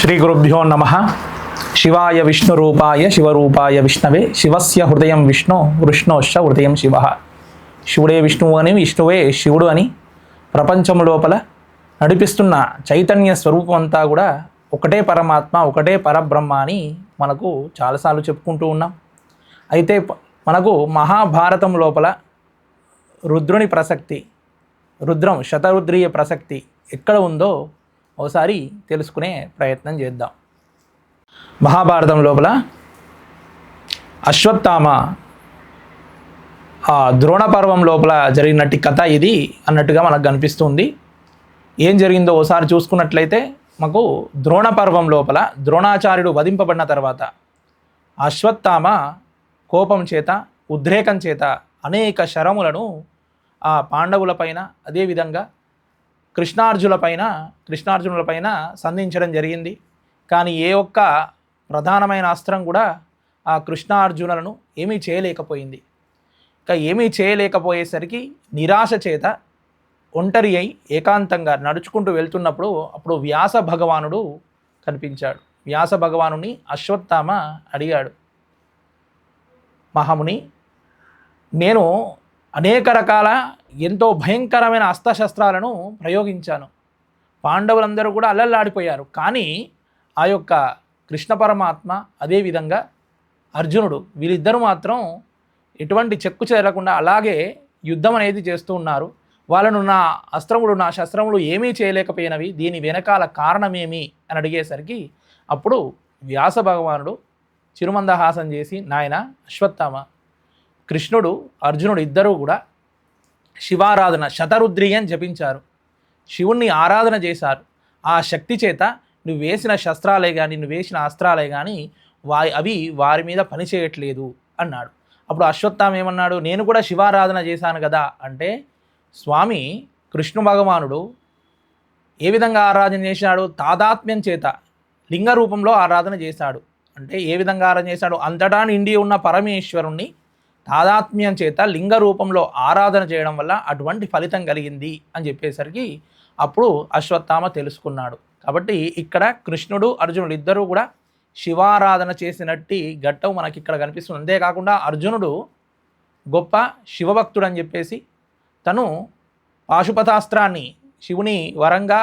శ్రీ గురుభ్యో నమః. శివాయ విష్ణురూపాయ శివరూపాయ విష్ణవే శివస్య హృదయం విష్ణు వృష్ణోశ్చ హృదయం శివ. శివుడే విష్ణువు అని, విష్ణువే శివుడు అని ప్రపంచం లోపల నడిపిస్తున్న చైతన్య స్వరూపం అంతా కూడా ఒకటే పరమాత్మ, ఒకటే పరబ్రహ్మ అని మనకు చాలాసార్లు చెప్పుకుంటూ ఉన్నాం. అయితే మనకు మహాభారతం లోపల రుద్రుని ప్రసక్తి, రుద్రం శతరుద్రీయ ప్రసక్తి ఎక్కడ ఉందో ఒకసారి తెలుసుకునే ప్రయత్నం చేద్దాం. మహాభారతం లోపల అశ్వత్థామ ద్రోణ పర్వం లోపల జరిగినట్టు కథ ఇది అన్నట్టుగా మనకు కనిపిస్తుంది. ఏం జరిగిందో ఒకసారి చూసుకున్నట్లయితే మాకు ద్రోణ పర్వం లోపల ద్రోణాచార్యుడు వధింపబడిన తర్వాత అశ్వత్థామ కోపం చేత, ఉద్రేకం చేత అనేక శరములను ఆ పాండవులపైన, అదేవిధంగా కృష్ణార్జునులపైన సంధించడం జరిగింది. కానీ ఏ ఒక్క ప్రధానమైన అస్త్రం కూడా ఆ కృష్ణార్జునులను ఏమీ చేయలేకపోయింది. ఇక ఏమీ చేయలేకపోయేసరికి నిరాశ చేత ఒంటరి అయి ఏకాంతంగా నడుచుకుంటూ వెళ్తున్నప్పుడు అప్పుడు వ్యాస భగవానుడు కనిపించాడు. వ్యాస భగవానుని అశ్వత్థామ అడిగాడు, మహాముని, నేను అనేక రకాల ఎంతో భయంకరమైన అస్త్రశస్త్రాలను ప్రయోగించాను. పాండవులందరూ కూడా అల్లల్లాడిపోయారు. కానీ ఆ యొక్క కృష్ణ పరమాత్మ, అదేవిధంగా అర్జునుడు, వీళ్ళిద్దరూ మాత్రం ఎటువంటి చెక్కు చేరకుండా అలాగే యుద్ధం అనేది చేస్తూ ఉన్నారు. వాళ్ళను నా అస్త్రములు, నా శస్త్రములు ఏమీ చేయలేకపోయినవి, దీని వెనకాల కారణమేమి అని అడిగేసరికి అప్పుడు వ్యాస భగవానుడు చిరుమందహాసం చేసి, నాయన అశ్వత్థామ, కృష్ణుడు అర్జునుడు ఇద్దరూ కూడా శివారాధన శతరుద్రీయం జపించారు, శివుణ్ణి ఆరాధన చేశారు. ఆ శక్తి చేత నువ్వు వేసిన శస్త్రాలే కానీ, నువ్వు వేసిన అస్త్రాలే కానీ అవి వారి మీద పనిచేయట్లేదు అన్నాడు. అప్పుడు అశ్వత్థామ ఏమన్నాడు, నేను కూడా శివారాధన చేశాను కదా అంటే, స్వామి కృష్ణ భగవానుడు ఏ విధంగా ఆరాధన చేశాడు? తాదాత్మ్యం చేత లింగ రూపంలో ఆరాధన చేశాడు. అంటే ఏ విధంగా ఆరాధన చేశాడు? అంతటా నిండి ఉన్న పరమేశ్వరుణ్ణి తాదాత్మ్యం చేత లింగ రూపంలో ఆరాధన చేయడం వల్ల అటువంటి ఫలితం కలిగింది అని చెప్పేసరికి అప్పుడు అశ్వత్థామ తెలుసుకున్నాడు. కాబట్టి ఇక్కడ కృష్ణుడు, అర్జునుడు ఇద్దరూ కూడా శివారాధన చేసినట్టి ఘట్టం మనకి ఇక్కడ కనిపిస్తుంది. అంతేకాకుండా అర్జునుడు గొప్ప శివభక్తుడు అని చెప్పేసి తను పాశుపతాస్త్రాన్ని శివుని వరంగా,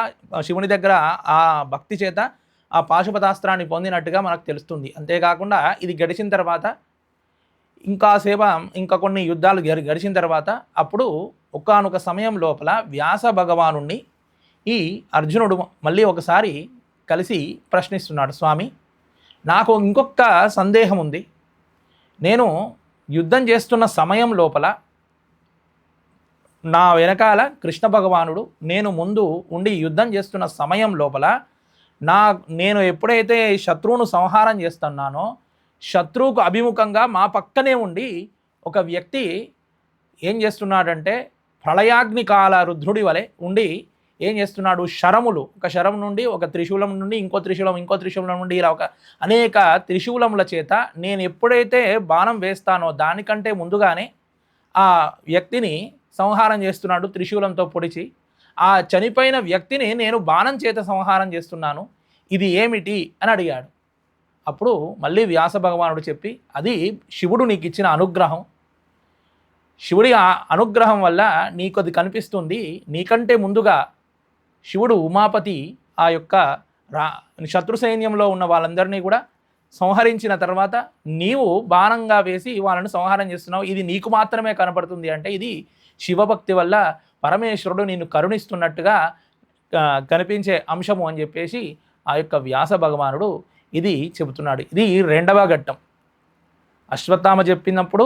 శివుని దగ్గర ఆ భక్తి చేత ఆ పాశుపతాస్త్రాన్ని పొందినట్టుగా మనకు తెలుస్తుంది. అంతేకాకుండా ఇది గడిచిన తర్వాత ఇంకా కొన్ని యుద్ధాలు గడిచిన తర్వాత అప్పుడు ఒకానొక సమయం లోపల వ్యాస భగవానుణ్ణి ఈ అర్జునుడు మళ్ళీ ఒకసారి కలిసి ప్రశ్నిస్తున్నాడు, స్వామి నాకు ఇంకొక సందేహం ఉంది. నేను యుద్ధం చేస్తున్న సమయం లోపల నా వెనకాల కృష్ణ భగవానుడు, నేను ముందు ఉండి యుద్ధం చేస్తున్న సమయం లోపల నేను ఎప్పుడైతే శత్రువును సంహారం చేస్తున్నానో శత్రువుకు అభిముఖంగా మా పక్కనే ఉండి ఒక వ్యక్తి ఏం చేస్తున్నాడంటే ప్రళయాగ్ని కాల రుద్రుడి వలె ఉండి ఏం చేస్తున్నాడు, శరములు, ఒక శరం నుండి ఒక త్రిశూలం నుండి ఇంకో త్రిశూలం నుండి ఇలా ఒక అనేక త్రిశూలముల చేత నేను ఎప్పుడైతే బాణం వేస్తానో దానికంటే ముందుగానే ఆ వ్యక్తిని సంహారం చేస్తున్నాడు త్రిశూలంతో పొడిచి. ఆ చనిపోయిన వ్యక్తిని నేను బాణం చేత సంహారం చేస్తున్నాను, ఇది ఏమిటి అని అడిగాడు. అప్పుడు మళ్ళీ వ్యాస భగవానుడు చెప్పి, అది శివుడు నీకు ఇచ్చిన అనుగ్రహం, శివుడి అనుగ్రహం వల్ల నీకు అది కనిపిస్తుంది. నీకంటే ముందుగా శివుడు ఉమాపతి ఆ యొక్క శత్రు సైన్యంలో ఉన్న వాళ్ళందరినీ కూడా సంహరించిన తర్వాత నీవు బాణంగా వేసి వాళ్ళని సంహారం చేస్తున్నావు, ఇది నీకు మాత్రమే కనపడుతుంది. అంటే ఇది శివభక్తి వల్ల పరమేశ్వరుడు నిన్ను కరుణిస్తున్నట్టుగా కనిపించే అంశము అని చెప్పేసి ఆ యొక్క వ్యాస భగవానుడు ఇది చెబుతున్నాడు. ఇది రెండవ ఘట్టం. అశ్వత్థామ చెప్పినప్పుడు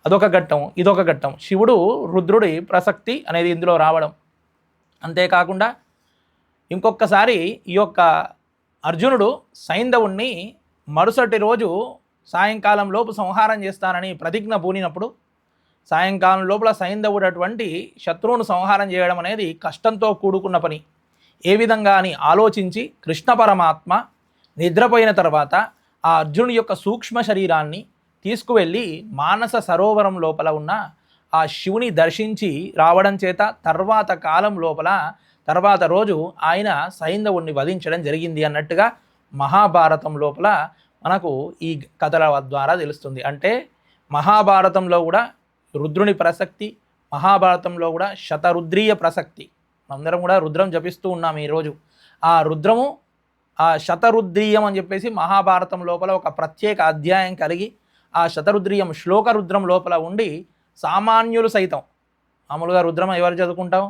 అదొక ఘట్టం, ఇదొక ఘట్టం. శివుడు రుద్రుడి ప్రసక్తి అనేది ఇందులో రావడం. అంతేకాకుండా ఇంకొకసారి ఈ యొక్క అర్జునుడు సైంధవుణ్ణి మరుసటి రోజు సాయంకాలం లోపు సంహారం చేస్తానని ప్రతిజ్ఞ పూనినప్పుడు సాయంకాలం లోపల సైంధవుడు అటువంటి శత్రువును సంహారం చేయడం అనేది కష్టంతో కూడుకున్న పని. ఏ విధంగా అని ఆలోచించి కృష్ణ పరమాత్మ నిద్రపోయిన తర్వాత ఆ అర్జునుడి యొక్క సూక్ష్మ శరీరాన్ని తీసుకువెళ్ళి మానస సరోవరం లోపల ఉన్న ఆ శివుని దర్శించి రావడం చేత తర్వాత కాలం లోపల తర్వాత రోజు ఆయన సైంధవుణ్ణి వధించడం జరిగింది అన్నట్టుగా మహాభారతం లోపల మనకు ఈ కథల ద్వారా తెలుస్తుంది. అంటే మహాభారతంలో కూడా రుద్రుని ప్రసక్తి, మహాభారతంలో కూడా శతరుద్రీయ ప్రసక్తి. అందరం కూడా రుద్రం జపిస్తూ ఉన్నాం ఈరోజు. ఆ రుద్రము ఆ శతరుద్రీయం అని చెప్పేసి మహాభారతం లోపల ఒక ప్రత్యేక అధ్యాయం కలిగి ఆ శతరుద్రీయం శ్లోక రుద్రం లోపల ఉండి సామాన్యులు సైతం, మామూలుగా రుద్రం ఎవరు చదువుకుంటాం,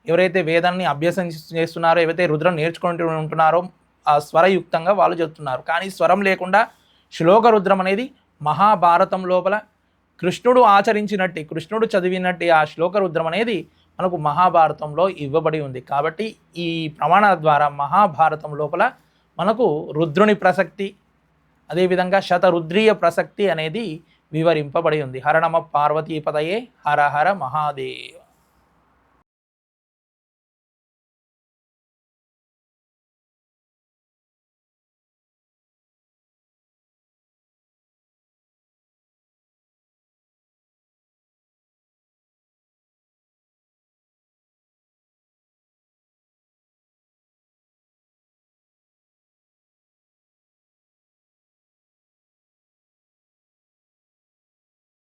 ఎవరైతే వేదాన్ని అభ్యసన చేస్తున్నారో, ఎవరైతే రుద్రం నేర్చుకుంటూ ఉంటున్నారో ఆ స్వరయుక్తంగా వాళ్ళు చెప్తున్నారు. కానీ స్వరం లేకుండా శ్లోక రుద్రం అనేది మహాభారతం లోపల కృష్ణుడు ఆచరించినట్టు, కృష్ణుడు చదివినట్టు ఆ శ్లోక రుద్రం అనేది మనకు మహాభారతంలో ఇవ్వబడి ఉంది. కాబట్టి ఈ ప్రమాణాల ద్వారా మహాభారతం లోపల మనకు రుద్రుని ప్రసక్తి, అదేవిధంగా శతరుద్రీయ ప్రసక్తి అనేది వివరింపబడి ఉంది. హర నమ పార్వతీపతయే, హర హర మహాదేవ.